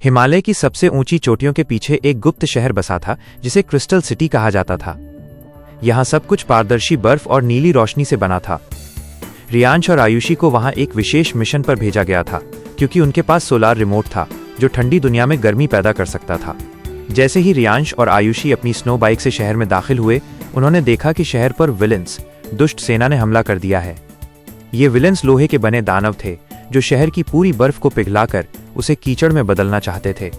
हिमालय की सबसे ऊंची चोटियों के पीछे एक गुप्त शहर बसा था जिसे क्रिस्टल सिटी कहा जाता था। यहाँ सब कुछ पारदर्शी बर्फ और नीली रोशनी से बना था। रियांश और आयुषी को वहाँ एक विशेष मिशन पर भेजा गया था क्योंकि उनके पास सोलार रिमोट था जो ठंडी दुनिया में गर्मी पैदा कर सकता था। जैसे ही रियांश और आयुषी अपनी स्नो बाइक से शहर में दाखिल हुए, उन्होंने देखा कि शहर पर विलेंस, दुष्ट सेना ने हमला कर दिया है। ये विलेंस लोहे के बने दानव थे जो शहर की पूरी बर्फ को पिघलाकर उसे कीचड़ में बदलना चाहते थे।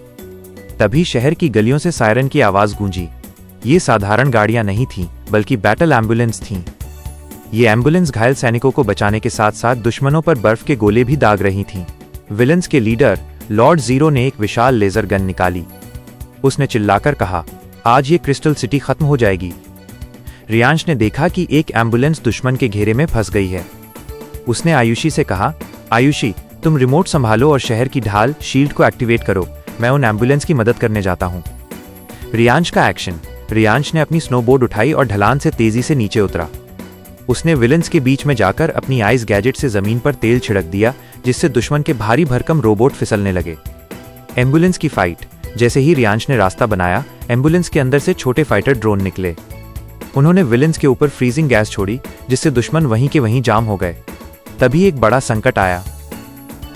तभी शहर की गलियों से सायरन की आवाज गूंजी। ये साधारण गाड़ियां नहीं थीं, बल्कि बैटल एम्बुलेंस थीं। ये एम्बुलेंस घायल सैनिकों को बचाने के साथ साथ दुश्मनों पर बर्फ के गोले भी दाग रही थीं। विलेंस के लीडर लॉर्ड जीरो ने एक विशाल लेजर गन निकाली। उसने चिल्लाकर कहा, आज ये क्रिस्टल सिटी खत्म हो जाएगी। रियांश ने देखा कि एक एम्बुलेंस दुश्मन के घेरे में फंस गई है। उसने आयुषी से कहा, आयुषी, तुम रिमोट संभालो और शहर की ढाल शील्ड को एक्टिवेट करो। मैं उन एम्बुलेंस की मदद करने जाता हूँ। रियांश का एक्शन। रियांश ने अपनी स्नोबोर्ड उठाई और ढलान से तेजी से नीचे उतरा। उसने विलेंस के बीच में जाकर अपनी आइस गैजेट से जमीन पर तेल छिड़क दिया, जिससे दुश्मन के भारी भरकम रोबोट फिसलने लगे। एम्बुलेंस की फाइट। जैसे ही रियांश ने रास्ता बनाया, एम्बुलेंस के अंदर से छोटे फाइटर ड्रोन निकले। उन्होंने विलेंस के ऊपर फ्रीजिंग गैस छोड़ी, जिससे दुश्मन वहीं के वहीं जाम हो गए। तभी एक बड़ा संकट आया।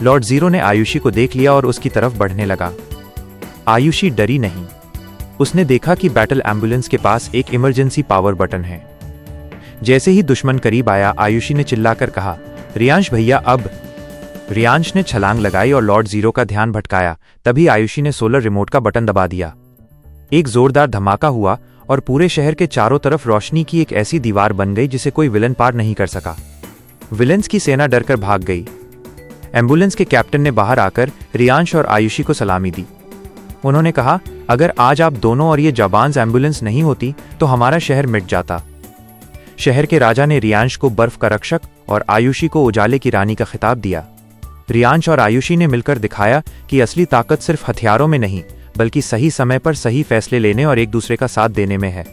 लॉर्ड जीरो ने आयुषी को देख लिया और उसकी तरफ बढ़ने लगा। आयुषी डरी नहीं। उसने देखा कि बैटल एम्बुलेंस के पास एक इमरजेंसी पावर बटन है। जैसे ही दुश्मन करीब आया, आयुषी ने चिल्लाकर कहा, रियांश भैया अब। रियांश ने छलांग लगाई और लॉर्ड जीरो का ध्यान भटकाया। तभी आयुषी ने सोलर रिमोट का बटन दबा दिया। एक जोरदार धमाका हुआ और पूरे शहर के चारों तरफ रोशनी की एक ऐसी दीवार बन गई जिसे कोई विलन पार नहीं कर सका। विलेंस की सेना डरकर भाग गई। एम्बुलेंस के कैप्टन ने बाहर आकर रियांश और आयुषी को सलामी दी। उन्होंने कहा, अगर आज आप दोनों और ये जाबांज एम्बुलेंस नहीं होती तो हमारा शहर मिट जाता। शहर के राजा ने रियांश को बर्फ का रक्षक और आयुषी को उजाले की रानी का खिताब दिया। रियांश और आयुषी ने मिलकर दिखाया कि असली ताकत सिर्फ हथियारों में नहीं, बल्कि सही समय पर सही फैसले लेने और एक दूसरे का साथ देने में है।